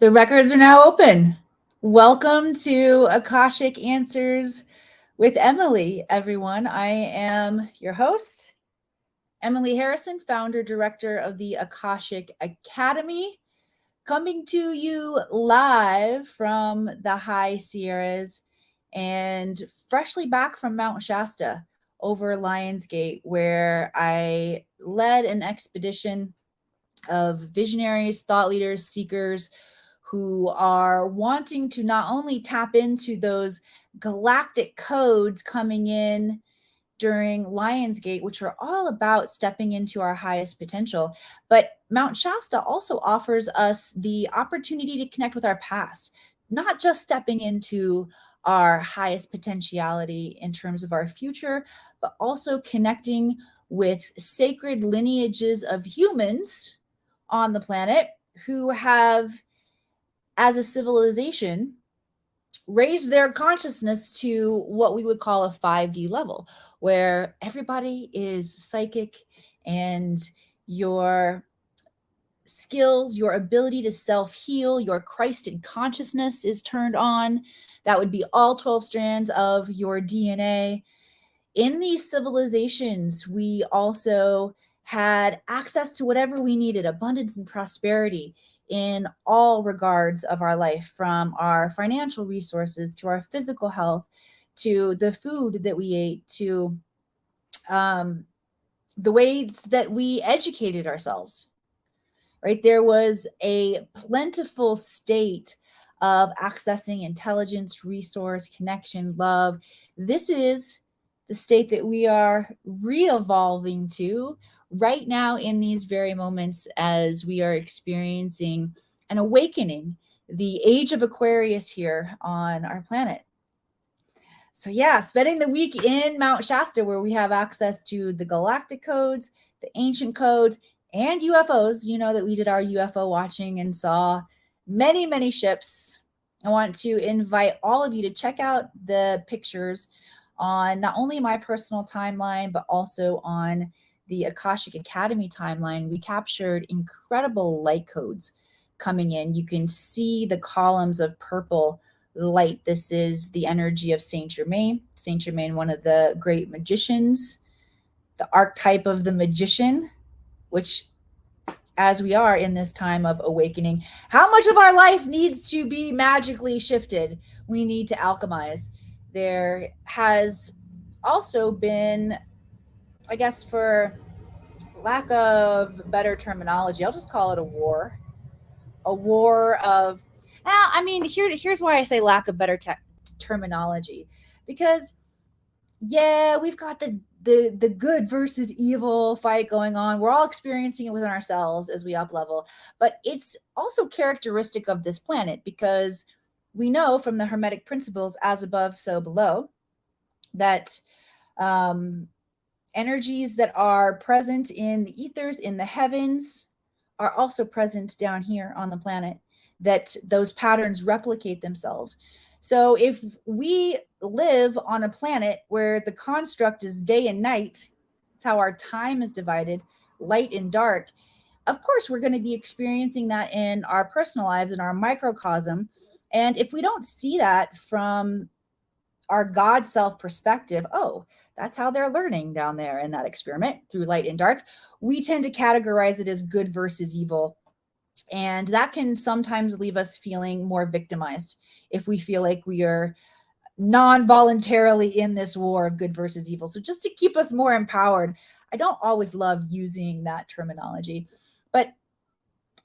The records are now open. Welcome to Akashic Answers with Emily, everyone. I am your host, Emily Harrison, founder, director of the Akashic Academy, coming to you live from the High Sierras and freshly back from Mount Shasta over Lionsgate, where I led an expedition of visionaries, thought leaders, seekers who are wanting to not only tap into those galactic codes coming in during Lionsgate, which are all about stepping into our highest potential. But Mount Shasta also offers us the opportunity to connect with our past, not just stepping into our highest potentiality in terms of our future, but also connecting with sacred lineages of humans on the planet who have, as a civilization, raised their consciousness to what we would call a 5D level, where everybody is psychic and your skills, your ability to self-heal, your Christed consciousness is turned on. That would be all 12 strands of your DNA. In these civilizations, we also had access to whatever we needed, abundance and prosperity in all regards of our life, from our financial resources to our physical health, to the food that we ate, to the ways that we educated ourselves, right? There was a plentiful state of accessing intelligence, resource, connection, love. This is the state that we are re-evolving to right now in these very moments as we are experiencing an awakening, the age of Aquarius here on our planet. So yeah, spending the week in Mount Shasta, where we have access to the galactic codes, the ancient codes, and UFOs. You know that we did our UFO watching and saw many, many ships. I want to invite all of you to check out the pictures on not only my personal timeline, but also on the Akashic Academy timeline. We captured incredible light codes coming in. You can see the columns of purple light. This is the energy of Saint Germain. Saint Germain, one of the great magicians, the archetype of the magician, which, as we are in this time of awakening, how much of our life needs to be magically shifted? We need to alchemize. There has also been, I guess, for lack of better terminology, I'll just call it a war. A war of, here's why I say lack of better terminology, because yeah, we've got the good versus evil fight going on. We're all experiencing it within ourselves as we up level, but it's also characteristic of this planet, because we know from the Hermetic principles, as above, so below, that energies that are present in the ethers, in the heavens, are also present down here on the planet, that those patterns replicate themselves. So if we live on a planet where the construct is day and night, it's how our time is divided, light and dark, of course we're going to be experiencing that in our personal lives, in our microcosm. And if we don't see that from our God self perspective, oh, that's how they're learning down there in that experiment through light and dark, we tend to categorize it as good versus evil. And that can sometimes leave us feeling more victimized if we feel like we are non-voluntarily in this war of good versus evil. So just to keep us more empowered, I don't always love using that terminology, but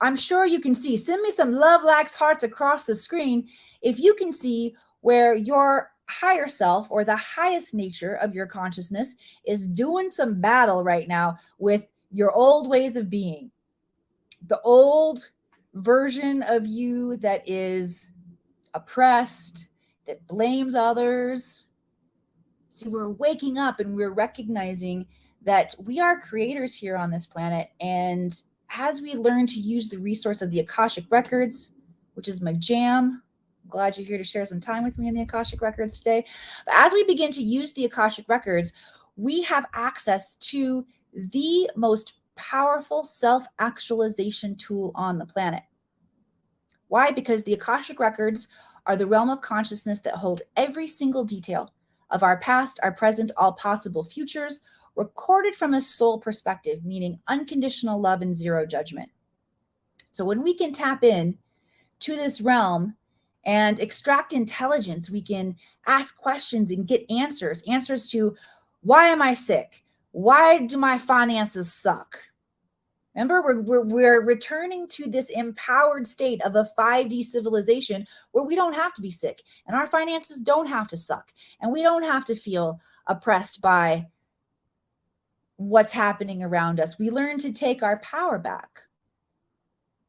I'm sure you can see. Send me some love, likes, hearts across the screen if you can see where your higher self, or the highest nature of your consciousness, is doing some battle right now with your old ways of being. The old version of you that is oppressed, that blames others. See, we're waking up and we're recognizing that we are creators here on this planet. And as we learn to use the resource of the Akashic Records, which is my jam, I'm glad you're here to share some time with me in the Akashic Records today. But as we begin to use the Akashic Records, we have access to the most powerful self-actualization tool on the planet. Why? Because the Akashic Records are the realm of consciousness that hold every single detail of our past, our present, all possible futures, recorded from a soul perspective, meaning unconditional love and zero judgment. So when we can tap in to this realm and extract intelligence, we can ask questions and get answers to, why am I sick? Why do my finances suck? Remember, we're returning to this empowered state of a 5D civilization where we don't have to be sick and our finances don't have to suck and we don't have to feel oppressed by what's happening around us. We learn to take our power back.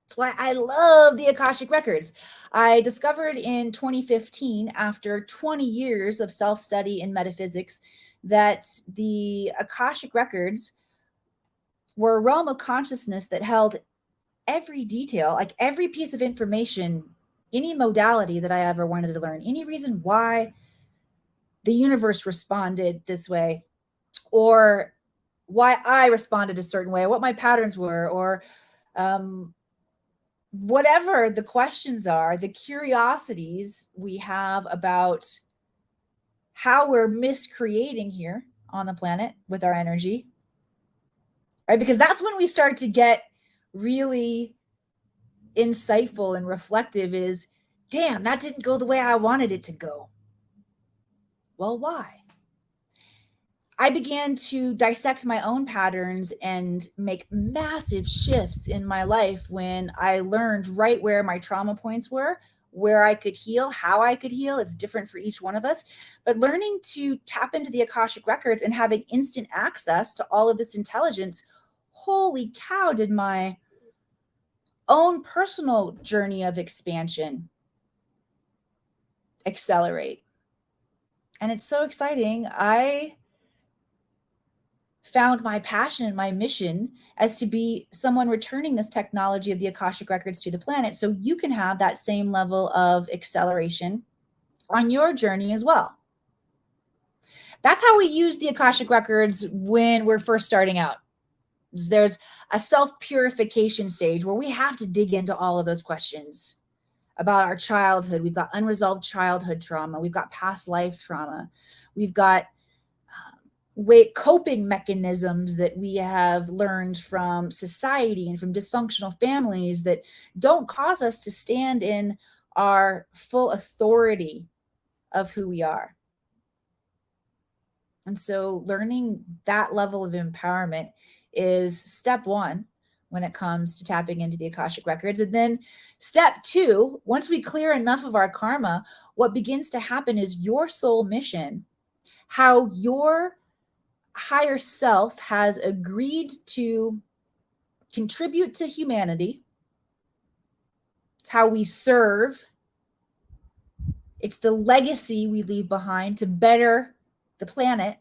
That's why I love the Akashic Records. I discovered in 2015, after 20 years of self-study in metaphysics, that the Akashic Records were a realm of consciousness that held every detail, like every piece of information, any modality that I ever wanted to learn, any reason why the universe responded this way, or why I responded a certain way, what my patterns were, or whatever the questions are, the curiosities we have about how we're miscreating here on the planet with our energy, right? Because that's when we start to get really insightful and reflective is, damn, that didn't go the way I wanted it to go. Well, why? I began to dissect my own patterns and make massive shifts in my life when I learned right where my trauma points were, where I could heal, how I could heal. It's different for each one of us. But learning to tap into the Akashic Records and having instant access to all of this intelligence, holy cow, did my own personal journey of expansion accelerate. And it's so exciting. I found my passion and my mission as to be someone returning this technology of the Akashic Records to the planet so you can have that same level of acceleration on your journey as well. That's how we use the Akashic Records when we're first starting out. There's a self-purification stage where we have to dig into all of those questions about our childhood. We've got unresolved childhood trauma. We've got past life trauma. We've got coping mechanisms that we have learned from society and from dysfunctional families that don't cause us to stand in our full authority of who we are. And so learning that level of empowerment is step one when it comes to tapping into the Akashic Records. And then step two, once we clear enough of our karma, what begins to happen is your soul mission, how your higher self has agreed to contribute to humanity. It's how we serve. It's the legacy we leave behind to better the planet.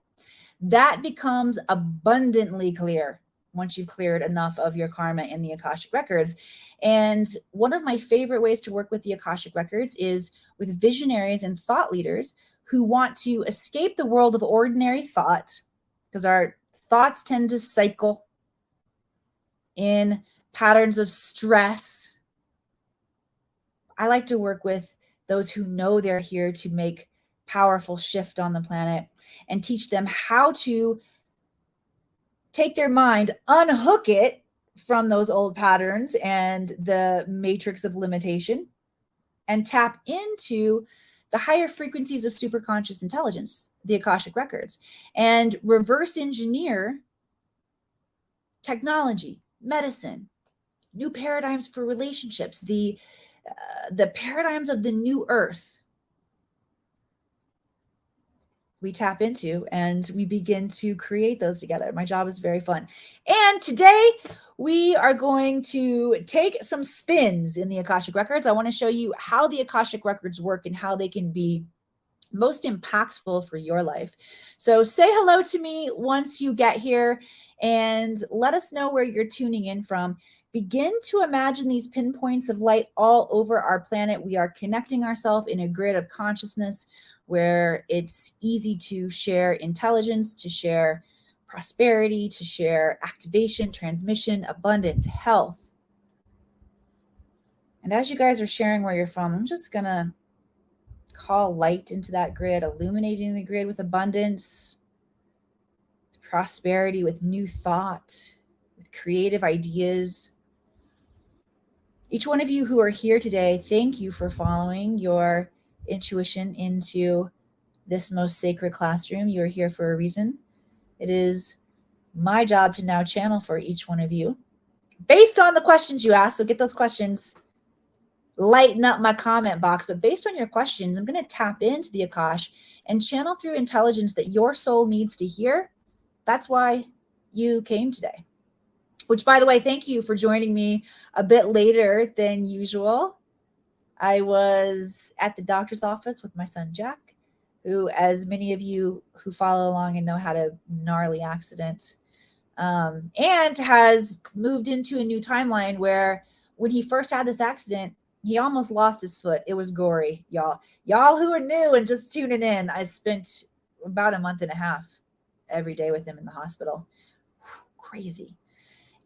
That becomes abundantly clear once you've cleared enough of your karma in the Akashic Records. And one of my favorite ways to work with the Akashic Records is with visionaries and thought leaders who want to escape the world of ordinary thought, because our thoughts tend to cycle in patterns of stress. I like to work with those who know they're here to make powerful shift on the planet and teach them how to take their mind, unhook it from those old patterns and the matrix of limitation, and tap into the higher frequencies of superconscious intelligence, the Akashic Records, and reverse engineer technology, medicine, new paradigms for relationships, the paradigms of the new earth. We tap into and we begin to create those together. My job is very fun. And today we are going to take some spins in the Akashic Records. I want to show you how the Akashic Records work and how they can be most impactful for your life. So say hello to me once you get here and let us know where you're tuning in from. Begin to imagine these pinpoints of light all over our planet. We are connecting ourselves in a grid of consciousness where it's easy to share intelligence, to share prosperity, to share activation, transmission, abundance, health. And as you guys are sharing where you're from, I'm just going to call light into that grid, illuminating the grid with abundance, prosperity, with new thought, with creative ideas. Each one of you who are here today, thank you for following your intuition into this most sacred classroom. You are here for a reason. It is my job to now channel for each one of you based on the questions you asked. So get those questions, lighten up my comment box. But based on your questions, I'm going to tap into the Akash and channel through intelligence that your soul needs to hear. That's why you came today. Which, by the way, thank you for joining me a bit later than usual. I was at the doctor's office with my son, Jack, who, as many of you who follow along and know, had a gnarly accident and has moved into a new timeline where when he first had this accident, he almost lost his foot. It was gory, y'all. Y'all who are new and just tuning in, I spent about a month and a half every day with him in the hospital. Crazy.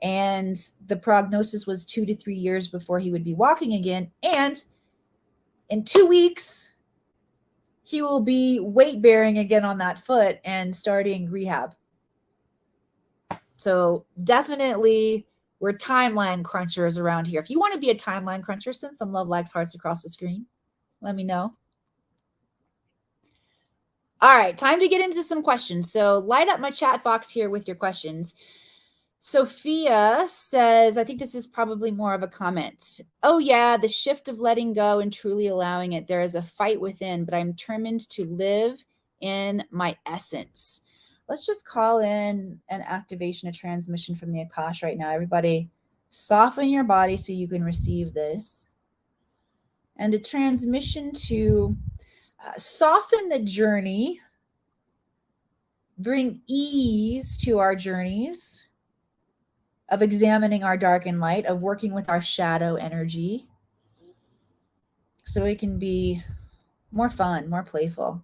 And the prognosis was 2 to 3 years before he would be walking again. And in 2 weeks, he will be weight bearing again on that foot and starting rehab. So definitely we're timeline crunchers around here. If you want to be a timeline cruncher, send some love, likes, hearts across the screen. Let me know. All right, time to get into some questions. So light up my chat box here with your questions. Sophia says, I think this is probably more of a comment. Oh yeah, the shift of letting go and truly allowing it. There is a fight within, but I'm determined to live in my essence. Let's just call in an activation, a transmission from the Akash right now. Everybody soften your body so you can receive this. And a transmission to soften the journey, bring ease to our journeys, of examining our dark and light, of working with our shadow energy so it can be more fun, more playful.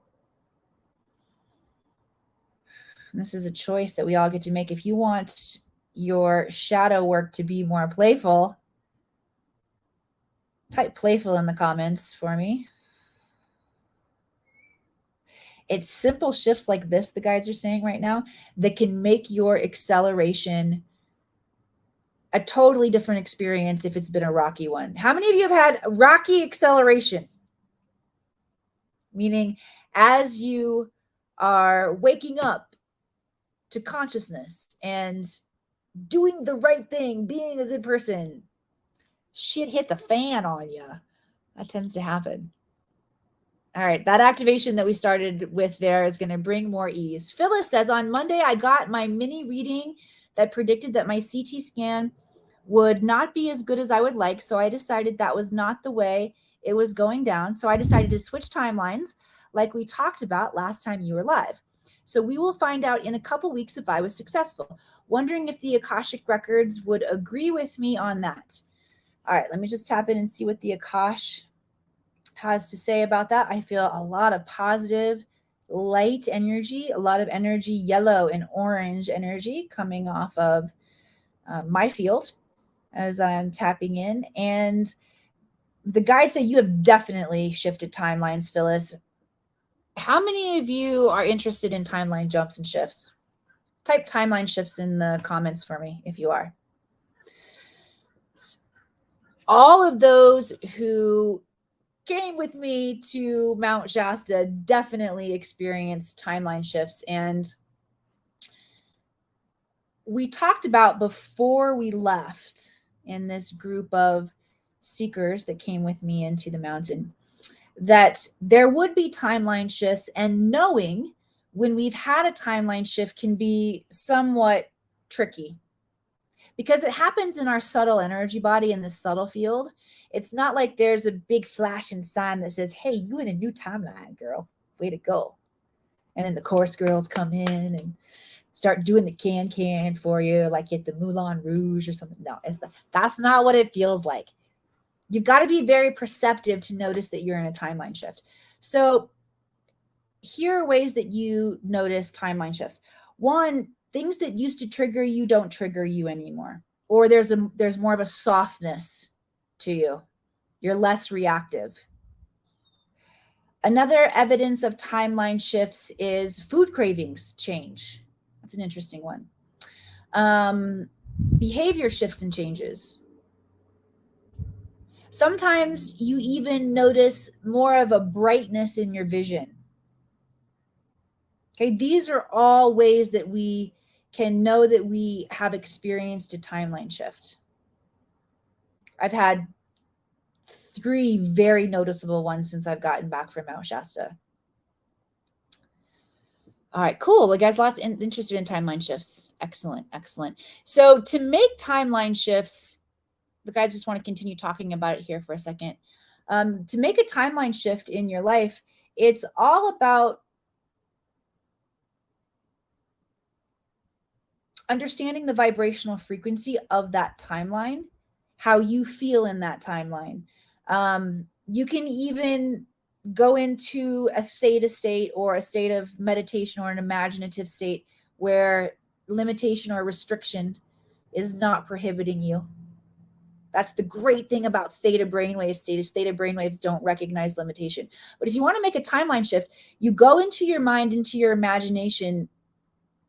And this is a choice that we all get to make. If you want your shadow work to be more playful, type playful in the comments for me. It's simple shifts like this, the guides are saying right now, that can make your acceleration a totally different experience if it's been a rocky one. How many of you have had rocky acceleration? Meaning, as you are waking up to consciousness and doing the right thing, being a good person, shit hit the fan on you. That tends to happen. All right, that activation that we started with there is going to bring more ease. Phyllis says, on Monday, I got my mini reading that predicted that my CT scan would not be as good as I would like. So I decided that was not the way it was going down. So I decided to switch timelines like we talked about last time you were live. So we will find out in a couple weeks if I was successful. Wondering if the Akashic Records would agree with me on that. All right, let me just tap in and see what the Akash has to say about that. I feel a lot of positive light energy, a lot of energy, yellow and orange energy coming off of my field as I'm tapping in. And the guides say you have definitely shifted timelines, Phyllis. How many of you are interested in timeline jumps and shifts? Type timeline shifts in the comments for me if you are. All of those who came with me to Mount Shasta definitely experienced timeline shifts. And we talked about before we left in this group of seekers that came with me into the mountain that there would be timeline shifts, and knowing when we've had a timeline shift can be somewhat tricky because it happens in our subtle energy body in the subtle field. It's not like there's a big flashing sign that says, hey, you in a new timeline, girl, way to go. And then the chorus girls come in and start doing the can for you, like at the Moulin Rouge or something. No, that's not what it feels like. You've got to be very perceptive to notice that you're in a timeline shift. So here are ways that you notice timeline shifts. One, things that used to trigger you don't trigger you anymore. Or there's more of a softness to you. You're less reactive. Another evidence of timeline shifts is food cravings change. That's an interesting one. Behavior shifts and changes. Sometimes you even notice more of a brightness in your vision. Okay, these are all ways that we can know that we have experienced a timeline shift. I've had 3 very noticeable ones since I've gotten back from Mount Shasta. All right, cool. You guys, lots interested in timeline shifts. Excellent, excellent. So to make timeline shifts, the guys just want to continue talking about it here for a second. To make a timeline shift in your life, it's all about understanding the vibrational frequency of that timeline, how you feel in that timeline. You can even go into a theta state or a state of meditation or an imaginative state where limitation or restriction is not prohibiting you. That's the great thing about theta brainwave states. Theta brainwaves don't recognize limitation. But if you want to make a timeline shift, you go into your mind, into your imagination,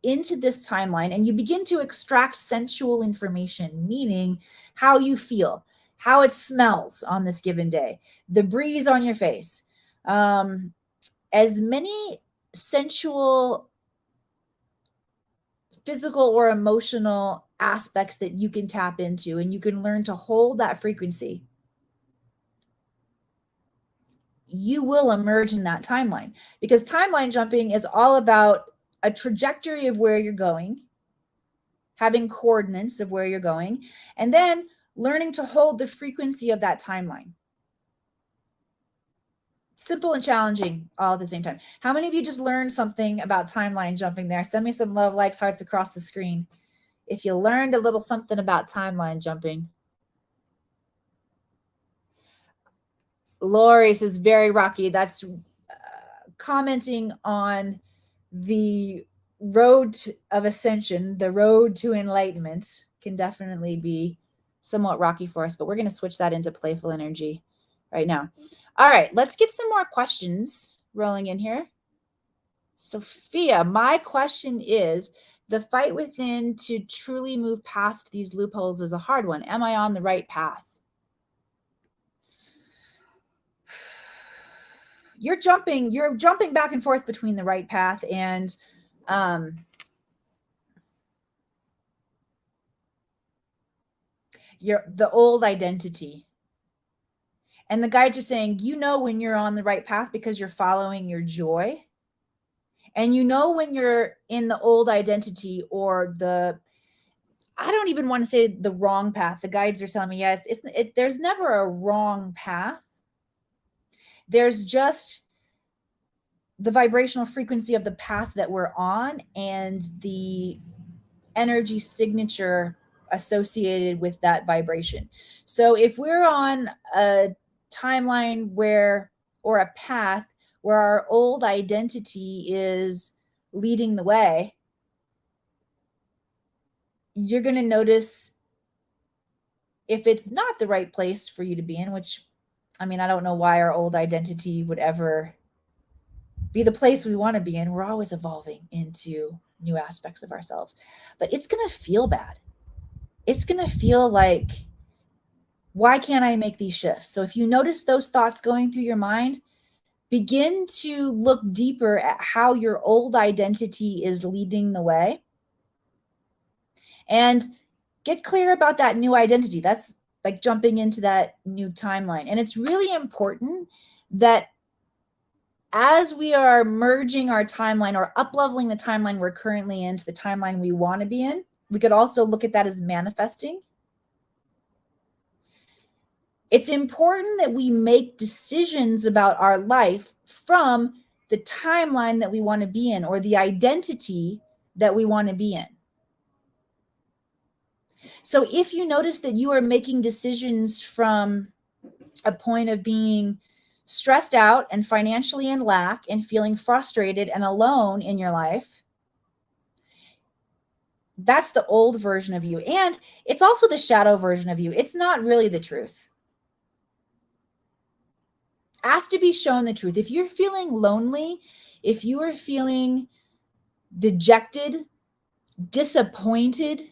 into this timeline, and you begin to extract sensual information, meaning how you feel, how it smells on this given day, the breeze on your face, as many sensual, physical or emotional aspects that you can tap into, and you can learn to hold that frequency. You will emerge in that timeline, because timeline jumping is all about a trajectory of where you're going, having coordinates of where you're going, and then learning to hold the frequency of that timeline. Simple and challenging all at the same time. How many of you just learned something about timeline jumping there? Send me some love, likes, hearts across the screen if you learned a little something about timeline jumping. Lori says, very rocky. That's commenting on the road of ascension, the road to enlightenment can definitely be somewhat rocky for us, but we're going to switch that into playful energy right now. All right, let's get some more questions rolling in here. Sophia, my question is, the fight within to truly move past these loopholes is a hard one. Am I on the right path? You're jumping back and forth between the right path and the old identity. And the guides are saying, you know when you're on the right path because you're following your joy. And you know when you're in the old identity or I don't even want to say the wrong path. The guides are telling me, yeah, there's never a wrong path. There's just the vibrational frequency of the path that we're on and the energy signature associated with that vibration. So if we're on a timeline or a path where our old identity is leading the way, you're going to notice if it's not the right place for you to be in, which, I mean, I don't know why our old identity would ever be the place we want to be in. We're always evolving into new aspects of ourselves, but it's going to feel bad. It's going to feel like, why can't I make these shifts? So if you notice those thoughts going through your mind, begin to look deeper at how your old identity is leading the way and get clear about that new identity. That's like jumping into that new timeline. And it's really important that as we are merging our timeline or up-leveling the timeline we're currently in to the timeline we want to be in, we could also look at that as manifesting. It's important that we make decisions about our life from the timeline that we want to be in or the identity that we want to be in. So if you notice that you are making decisions from a point of being stressed out and financially in lack and feeling frustrated and alone in your life, that's the old version of you. And it's also the shadow version of you. It's not really the truth. Ask to be shown the truth. If you're feeling lonely, if you are feeling dejected, disappointed,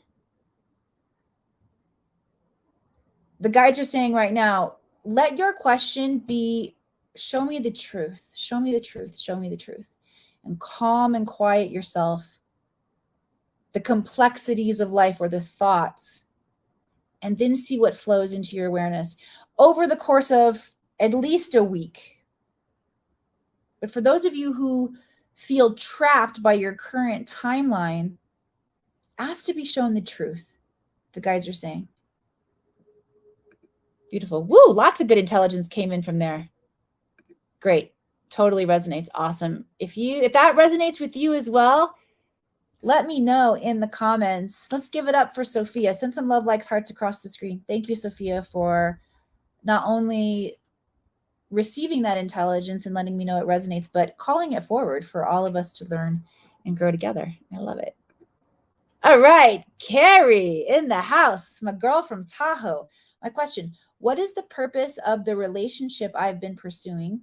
the guides are saying right now, let your question be, show me the truth, show me the truth, show me the truth. And calm and quiet yourself, the complexities of life or the thoughts, and then see what flows into your awareness over the course of at least a week. But for those of you who feel trapped by your current timeline, ask to be shown the truth, the guides are saying. Beautiful. Woo, lots of good intelligence came in from there. Great. Totally resonates. Awesome. If that resonates with you as well, let me know in the comments. Let's give it up for Sophia. Send some love, likes, hearts across the screen. Thank you, Sophia, for not only receiving that intelligence and letting me know it resonates, but calling it forward for all of us to learn and grow together. I love it. All right, Carrie in the house, my girl from Tahoe. My question, what is the purpose of the relationship I've been pursuing,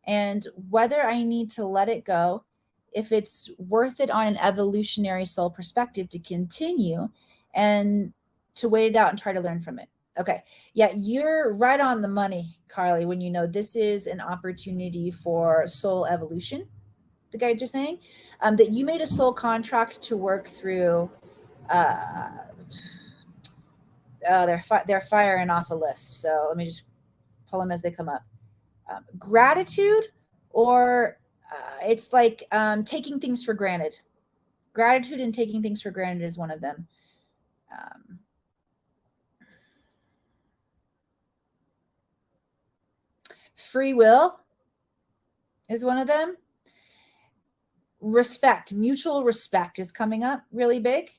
and whether I need to let it go, if it's worth it on an evolutionary soul perspective to continue and to wait it out and try to learn from it? Okay. Yeah, you're right on the money, Carly, when you know this is an opportunity for soul evolution, the guides are saying, that you made a soul contract to work through. They're firing off a list. So let me just pull them as they come up. Gratitude, or it's like taking things for granted. Gratitude and taking things for granted is one of them. Free will is one of them. Respect, mutual respect is coming up really big.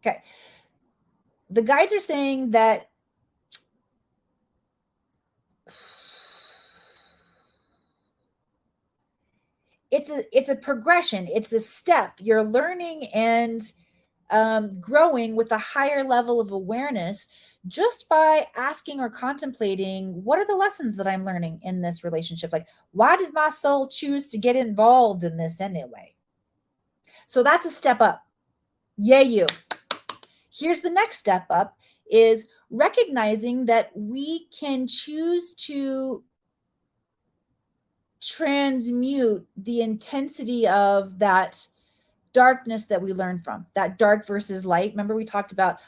Okay. The guides are saying that it's a progression. It's a step. You're learning and growing with a higher level of awareness just by asking or contemplating, what are the lessons that I'm learning in this relationship? Like, why did my soul choose to get involved in this anyway? So that's a step up. Yay, you. Here's the next step up, is recognizing that we can choose to transmute the intensity of that darkness that we learn from, that dark versus light. Remember, we talked about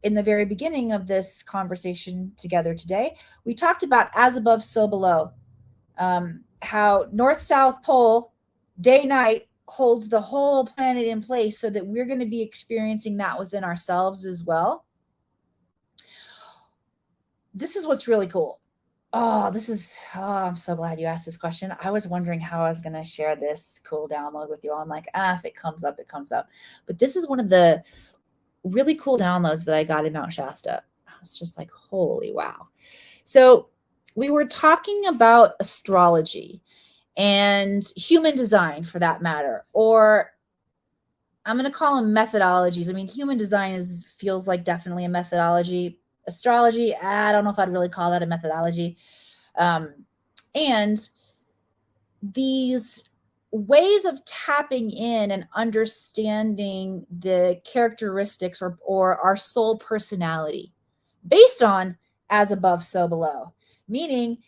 in the very beginning of this conversation together today, we talked about as above, so below, how north-south pole, day-night, holds the whole planet in place, so that we're going to be experiencing that within ourselves as well. This is what's really cool. I'm so glad you asked this question. I was wondering how I was going to share this cool download with you all. I'm like, if it comes up, it comes up. But this is one of the really cool downloads that I got in Mount Shasta. I was just like, holy wow. So we were talking about astrology and human design, for that matter, or I'm going to call them methodologies. I mean, human design feels like definitely a methodology. Astrology, I don't know if I'd really call that a methodology. And these ways of tapping in and understanding the characteristics or our soul personality based on as above, so below, meaning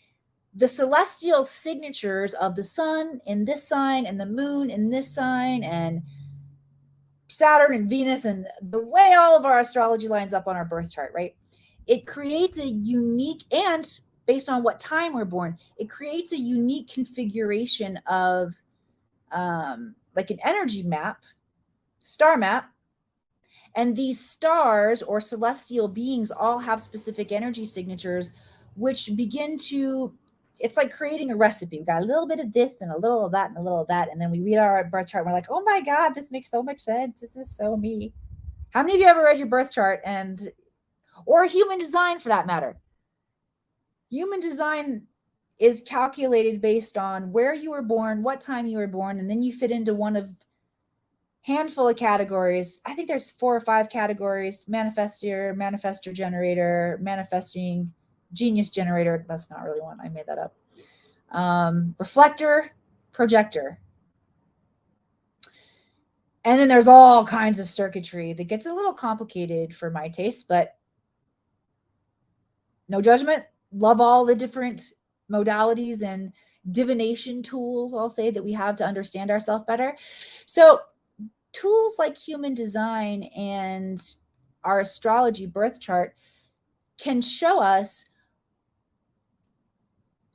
the celestial signatures of the sun in this sign and the moon in this sign and Saturn and Venus and the way all of our astrology lines up on our birth chart, right? It creates a unique, and based on what time we're born, it creates a unique configuration of like an energy map, star map. And these stars or celestial beings all have specific energy signatures, which begin to, it's like creating a recipe. We got a little bit of this and a little of that and a little of that. And then we read our birth chart and we're like, oh my God, this makes so much sense. This is so me. How many of you ever read your birth chart or human design for that matter? Human design is calculated based on where you were born, what time you were born, and then you fit into one of handful of categories. I think there's 4 or 5 categories: manifestor generator, manifesting Genius generator. That's not really one. I made that up. Reflector, projector. And then there's all kinds of circuitry that gets a little complicated for my taste, but no judgment. Love all the different modalities and divination tools, I'll say, that we have to understand ourselves better. So tools like human design and our astrology birth chart can show us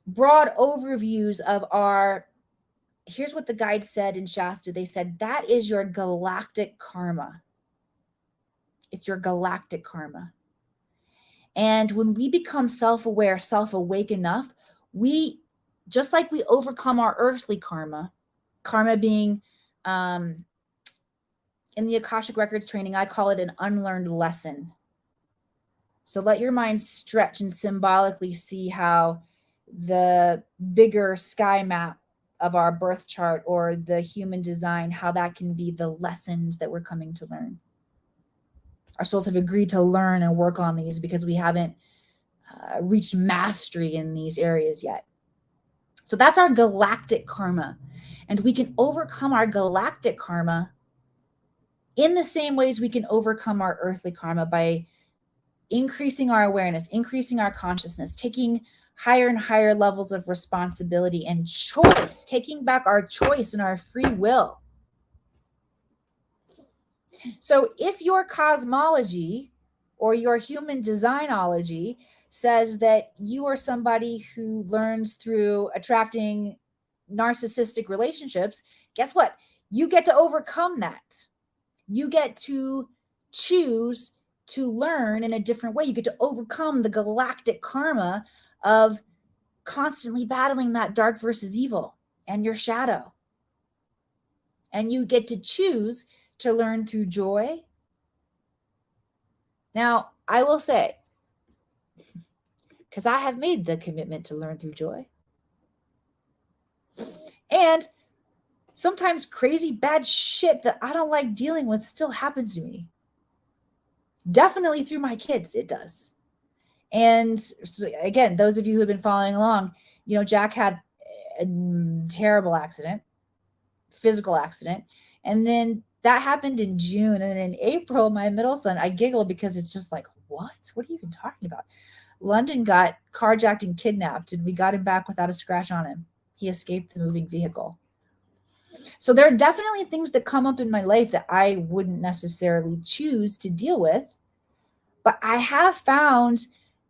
broad overviews of our, here's what the guide said in Shasta. They said, that is your galactic karma. It's your galactic karma. And when we become self-aware, self-awake enough, we, just like we overcome our earthly karma, karma being, in the Akashic Records training, I call it an unlearned lesson. So let your mind stretch and symbolically see how the bigger sky map of our birth chart or the human design, how that can be the lessons that we're coming to learn. Our souls have agreed to learn and work on these because we haven't reached mastery in these areas yet. So that's our galactic karma. And we can overcome our galactic karma in the same ways we can overcome our earthly karma, by increasing our awareness, increasing our consciousness, taking higher and higher levels of responsibility and choice, taking back our choice and our free will. So if your cosmology or your human designology says that you are somebody who learns through attracting narcissistic relationships, guess what? You get to overcome that. You get to choose to learn in a different way. You get to overcome the galactic karma of constantly battling that dark versus evil and your shadow. And you get to choose to learn through joy. Now, I will say, because I have made the commitment to learn through joy. And sometimes crazy bad shit that I don't like dealing with still happens to me. Definitely through my kids, it does. And so, again, those of you who have been following along, you know, Jack had a terrible accident, physical accident. And then that happened in June. And in April, my middle son, I giggle because it's just like, what? What are you even talking about? London got carjacked and kidnapped, and we got him back without a scratch on him. He escaped the moving vehicle. So there are definitely things that come up in my life that I wouldn't necessarily choose to deal with, but I have found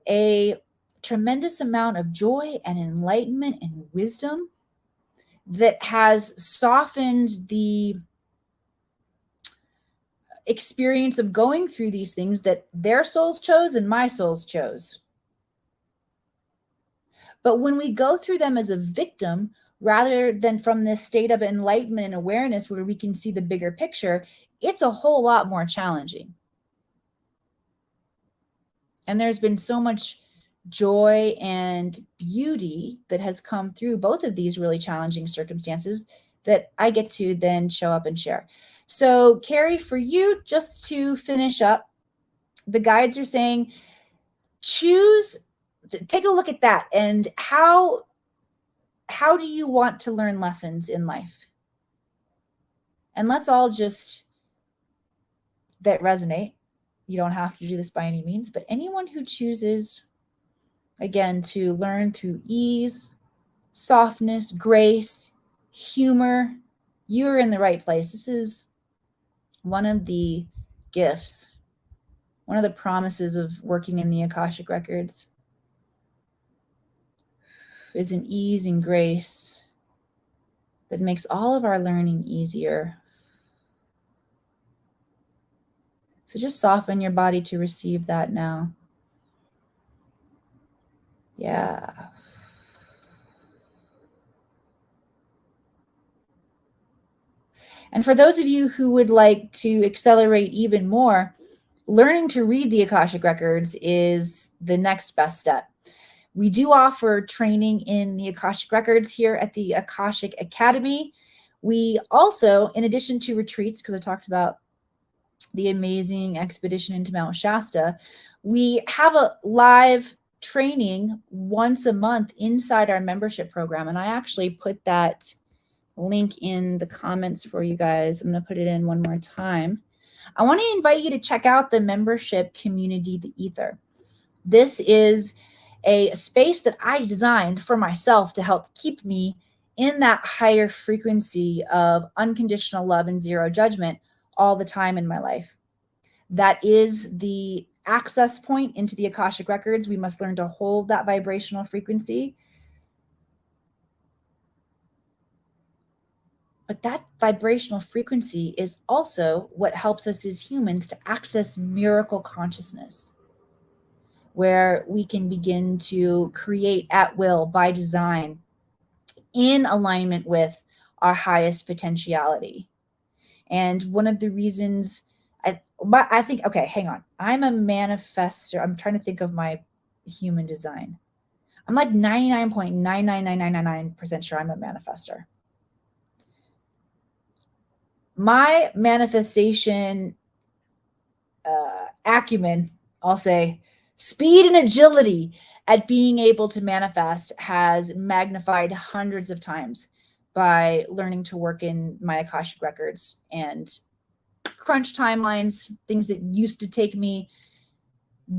a tremendous amount of joy and enlightenment and wisdom that has softened the experience of going through these things that their souls chose and my souls chose. But when we go through them as a victim, rather than from this state of enlightenment and awareness where we can see the bigger picture, it's a whole lot more challenging. And there's been so much joy and beauty that has come through both of these really challenging circumstances that I get to then show up and share. So, Carrie, for you, just to finish up, the guides are saying, take a look at that. And how do you want to learn lessons in life? And let's all just that resonate. You don't have to do this by any means, but anyone who chooses, again, to learn through ease, softness, grace, humor, you're in the right place. This is one of the gifts, one of the promises of working in the Akashic Records is an ease and grace that makes all of our learning easier. So just soften your body to receive that now. Yeah. And for those of you who would like to accelerate even more, learning to read the Akashic Records is the next best step. We do offer training in the Akashic Records here at the Akashic Academy. We also, in addition to retreats, because I talked about the amazing expedition into Mount Shasta, we have a live training once a month inside our membership program. And I actually put that link in the comments for you guys. I'm going to put it in one more time. I want to invite you to check out the membership community, the Ether. This is a space that I designed for myself to help keep me in that higher frequency of unconditional love and zero judgment all the time in my life. That is the access point into the Akashic Records. We must learn to hold that vibrational frequency. But that vibrational frequency is also what helps us as humans to access miracle consciousness, where we can begin to create at will by design in alignment with our highest potentiality. And one of the reasons I think, okay, hang on. I'm a manifestor. I'm trying to think of my human design. I'm like 99.99999% sure I'm a manifestor. My manifestation acumen, I'll say, speed and agility at being able to manifest has magnified hundreds of times by learning to work in my Akashic Records and crunch timelines. Things that used to take me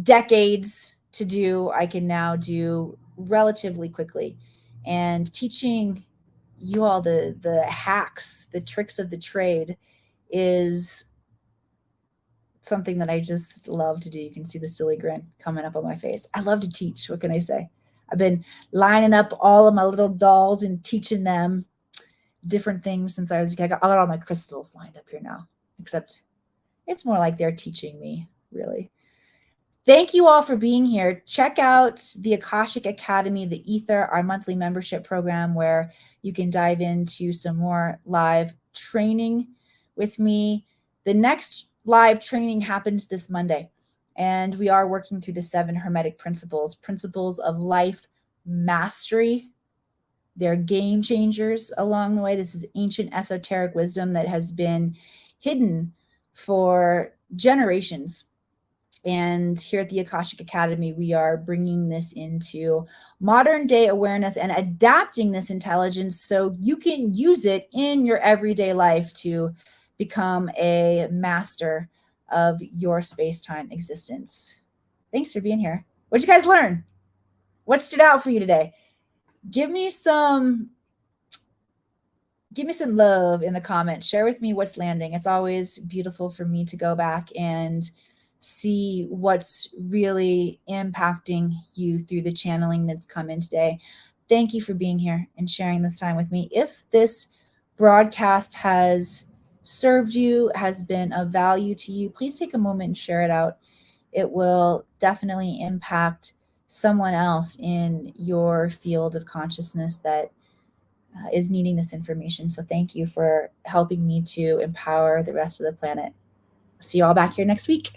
decades to do, I can now do relatively quickly. And teaching you all the hacks, the tricks of the trade is something that I just love to do. You can see the silly grin coming up on my face. I love to teach. What can I say? I've been lining up all of my little dolls and teaching them different things since I was, I got all my crystals lined up here now, except it's more like they're teaching me, really. Thank you all for being here. Check out the Akashic Academy, the Ether, our monthly membership program, where you can dive into some more live training with me. The next live training happens this Monday, and we are working through the 7 Hermetic principles of life mastery. They're game changers along the way. This is ancient esoteric wisdom that has been hidden for generations. And here at the Akashic Academy, we are bringing this into modern day awareness and adapting this intelligence so you can use it in your everyday life to become a master of your space-time existence. Thanks for being here. What'd you guys learn? What stood out for you today? Give me some love in the comments. Share with me what's landing. It's always beautiful for me to go back and see what's really impacting you through the channeling that's come in today. Thank you for being here and sharing this time with me. If this broadcast has served you, has been of value to you, please take a moment and share it out. It will definitely impact someone else in your field of consciousness that is needing this information. So thank you for helping me to empower the rest of the planet. See you all back here next week.